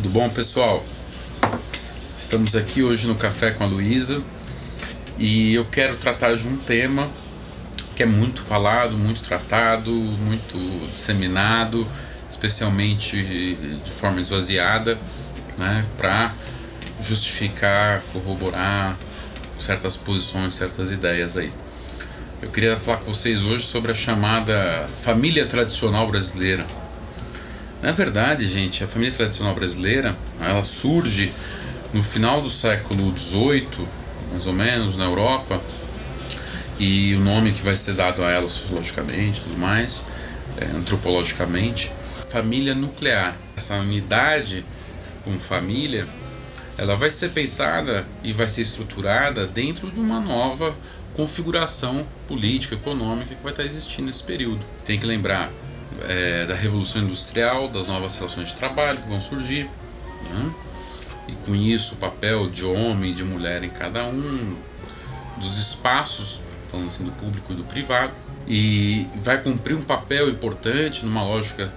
Tudo bom, pessoal? Estamos aqui hoje no Café com a Luísa e eu quero tratar de um tema que é muito falado, muito tratado, muito disseminado, especialmente de forma esvaziada, né, para justificar, corroborar certas posições, certas ideias aí. Eu queria falar com vocês hoje sobre a chamada família tradicional brasileira. Na verdade, gente, a família tradicional brasileira, ela surge no final do século XVIII, mais ou menos, na Europa, e o nome que vai ser dado a ela sociologicamente, tudo mais, antropologicamente, família nuclear. Essa unidade como família, ela vai ser pensada e vai ser estruturada dentro de uma nova configuração política, econômica que vai estar existindo nesse período. Tem que lembrar da Revolução Industrial, das novas relações de trabalho que vão surgir, né? E com isso o papel de homem e de mulher em cada um dos espaços, falando assim, do público e do privado, e vai cumprir um papel importante numa lógica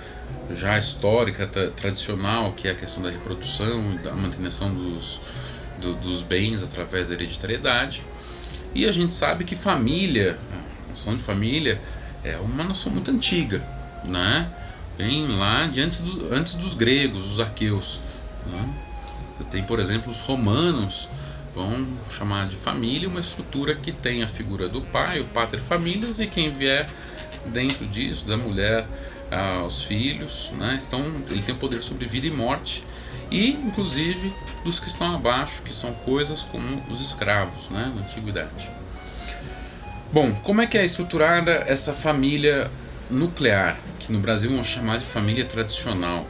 já histórica, tradicional, que é a questão da reprodução e da manutenção dos bens através da hereditariedade. E a gente sabe que família, a noção de família é uma noção muito antiga, né? Vem lá de antes dos gregos, os aqueus, né? Tem, por exemplo, os romanos vão chamar de família uma estrutura que tem a figura do pai, o pater familias, e quem vier dentro disso, da mulher aos filhos, né? Ele tem o poder sobre vida e morte, e inclusive dos que estão abaixo, que são coisas como os escravos, né? Na antiguidade. Bom, como é que é estruturada essa família nuclear, que no Brasil vão chamar de família tradicional,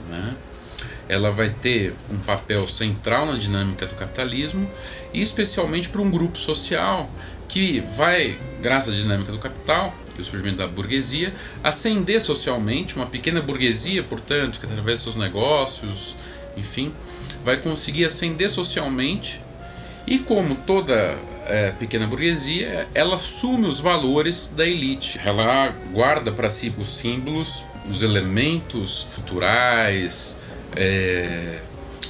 né? Ela vai ter um papel central na dinâmica do capitalismo, e especialmente para um grupo social que vai, graças à dinâmica do capital e o surgimento da burguesia, ascender socialmente, uma pequena burguesia, portanto, que através dos seus negócios, enfim, vai conseguir ascender socialmente, e como toda pequena burguesia, ela assume os valores da elite, ela guarda para si os símbolos, os elementos culturais,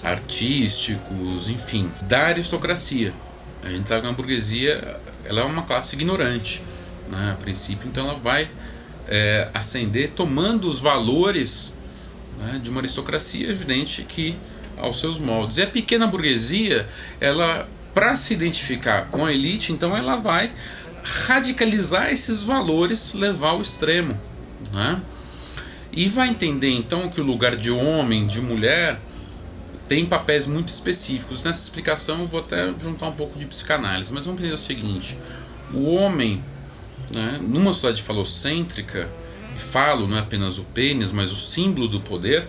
artísticos, enfim, da aristocracia. A gente sabe que a burguesia, ela é uma classe ignorante, né, a princípio, então ela vai ascender tomando os valores, né, de uma aristocracia, evidente que aos seus moldes. E a pequena burguesia, ela, para se identificar com a elite, então ela vai radicalizar esses valores, levar ao extremo, né? E vai entender então que o lugar de homem, de mulher, tem papéis muito específicos. Nessa explicação eu vou até juntar um pouco de psicanálise, mas vamos entender o seguinte: o homem, né, numa sociedade falocêntrica, e falo não é apenas o pênis, mas o símbolo do poder,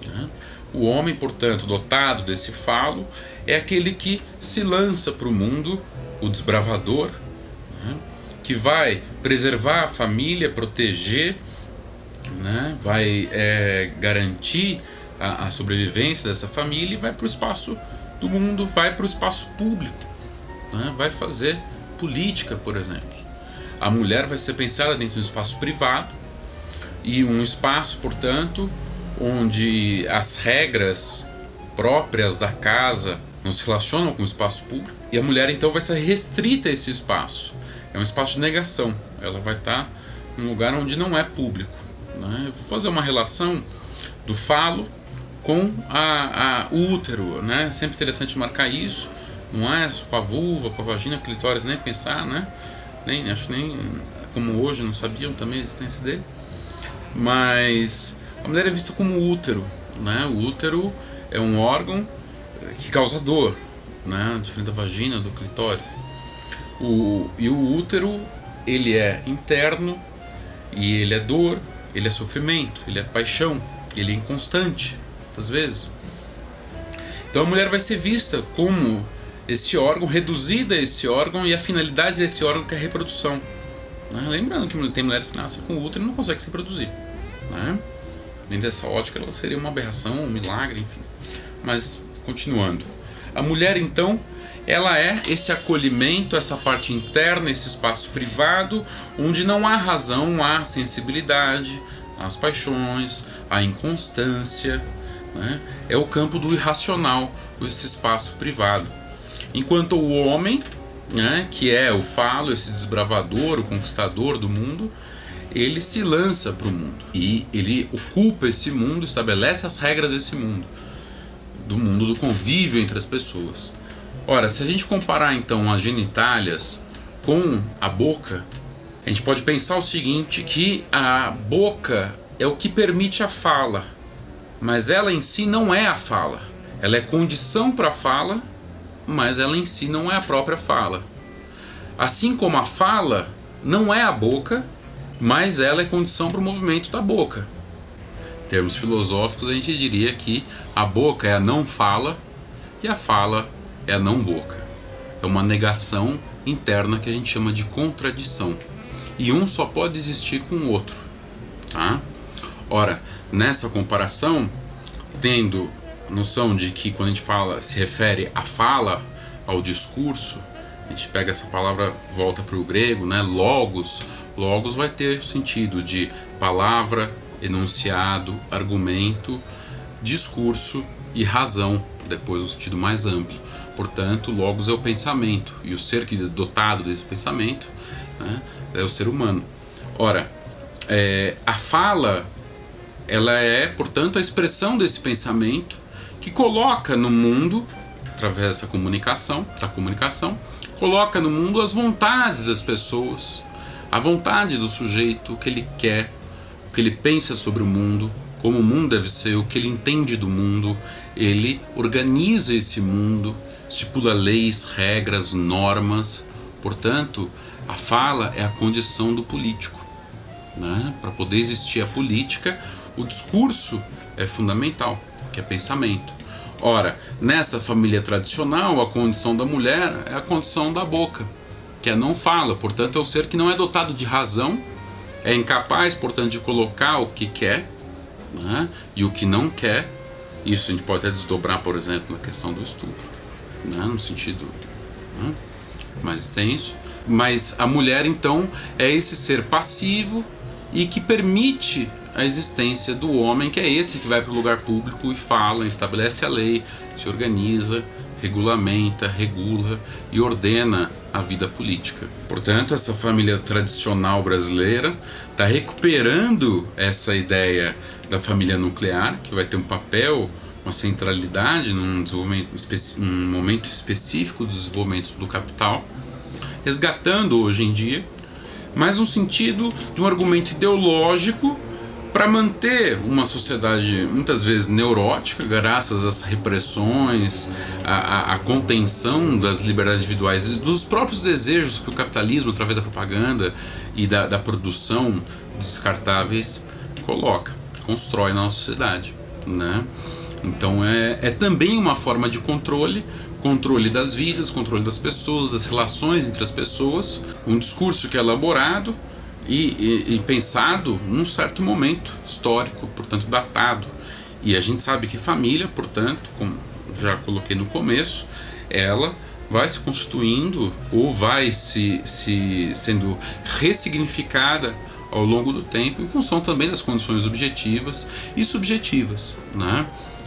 né, o homem, portanto, dotado desse falo, é aquele que se lança para o mundo, o desbravador, né, que vai preservar a família, proteger, né, vai garantir a sobrevivência dessa família, e vai para o espaço do mundo, vai para o espaço público, né, vai fazer política, por exemplo. A mulher vai ser pensada dentro de um espaço privado, e um espaço, portanto, onde as regras próprias da casa não se relacionam com o espaço público, e a mulher então vai ser restrita a esse espaço. É um espaço de negação, ela vai estar num lugar onde não é público. Eu vou fazer uma relação do falo com o útero, né? Sempre interessante marcar isso, não é com a vulva, com a vagina, clitóris, nem pensar, né? Acho nem como hoje não sabiam também a existência dele, mas a mulher é vista como útero, né? O útero é um órgão que causa dor, né? Diferente da vagina, do clitóris. E o útero, ele é interno, e ele é dor, ele é sofrimento, ele é paixão, ele é inconstante, muitas vezes. Então a mulher vai ser vista como esse órgão, reduzida a esse órgão, e a finalidade desse órgão que é a reprodução, né? Lembrando que tem mulheres que nascem com útero e não conseguem se reproduzir, né? Dentro dessa ótica ela seria uma aberração, um milagre, enfim. Mas, continuando. A mulher, então, ela é esse acolhimento, essa parte interna, esse espaço privado, onde não há razão, há sensibilidade, há as paixões, há inconstância, né? É o campo do irracional, esse espaço privado. Enquanto o homem, né, que é o falo, esse desbravador, o conquistador do mundo, ele se lança para o mundo e ele ocupa esse mundo, estabelece as regras desse mundo, do convívio entre as pessoas. Ora, se a gente comparar então as genitálias com a boca, a gente pode pensar o seguinte, que a boca é o que permite a fala, mas ela em si não é a fala. Ela é condição para a fala, mas ela em si não é a própria fala. Assim como a fala não é a boca, mas ela é condição para o movimento da boca. Em termos filosóficos, a gente diria que a boca é a não fala e a fala é a não boca. É uma negação interna que a gente chama de contradição. E um só pode existir com o outro. Tá? Ora, nessa comparação, tendo noção de que quando a gente fala, se refere à fala, ao discurso, a gente pega essa palavra, volta para o grego, né? Logos. Logos vai ter sentido de palavra, enunciado, argumento, discurso e razão, depois no sentido mais amplo. Portanto, logos é o pensamento, e o ser que é dotado desse pensamento, né, é o ser humano. Ora, a fala, ela é, portanto, a expressão desse pensamento que coloca no mundo, através da comunicação, coloca no mundo as vontades das pessoas, a vontade do sujeito, o que ele quer, o que ele pensa sobre o mundo, como o mundo deve ser, o que ele entende do mundo. Ele organiza esse mundo, estipula leis, regras, normas. Portanto, a fala é a condição do político, né? Para poder existir a política, o discurso é fundamental, que é pensamento. Ora, nessa família tradicional, a condição da mulher é a condição da boca, que é não fala. Portanto, é o ser que não é dotado de razão, é incapaz, portanto, de colocar o que quer, né, e o que não quer. Isso a gente pode até desdobrar, por exemplo, na questão do estupro, né, no sentido, né, mais extenso. Mas a mulher, então, é esse ser passivo e que permite a existência do homem, que é esse que vai para o lugar público e fala, estabelece a lei, se organiza, regulamenta, regula e ordena a vida política. Portanto, essa família tradicional brasileira está recuperando essa ideia da família nuclear, que vai ter um papel, uma centralidade num momento específico do desenvolvimento do capital, resgatando hoje em dia, mas no sentido de um argumento ideológico para manter uma sociedade muitas vezes neurótica, graças às repressões, à contenção das liberdades individuais e dos próprios desejos que o capitalismo, através da propaganda e da produção descartáveis, constrói na nossa sociedade, né? Então é também uma forma de controle das vidas, controle das pessoas, das relações entre as pessoas, um discurso que é elaborado e pensado num certo momento histórico, portanto datado. E a gente sabe que família, portanto, como já coloquei no começo, ela vai se constituindo ou vai sendo ressignificada ao longo do tempo, em função também das condições objetivas e subjetivas, né?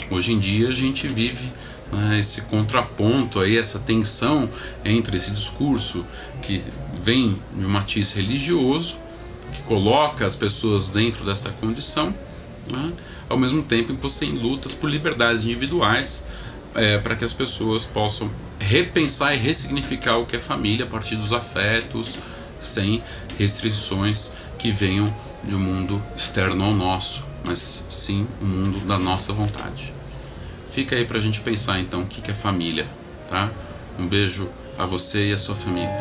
Hoje em dia a gente vive, né, esse contraponto, aí, essa tensão entre esse discurso que vem de um matiz religioso, que coloca as pessoas dentro dessa condição, né, ao mesmo tempo que você tem lutas por liberdades individuais, para que as pessoas possam repensar e ressignificar o que é família a partir dos afetos, sem restrições que venham de um mundo externo ao nosso, mas sim o mundo da nossa vontade. Fica aí pra gente pensar então o que é família, tá? Um beijo a você e a sua família.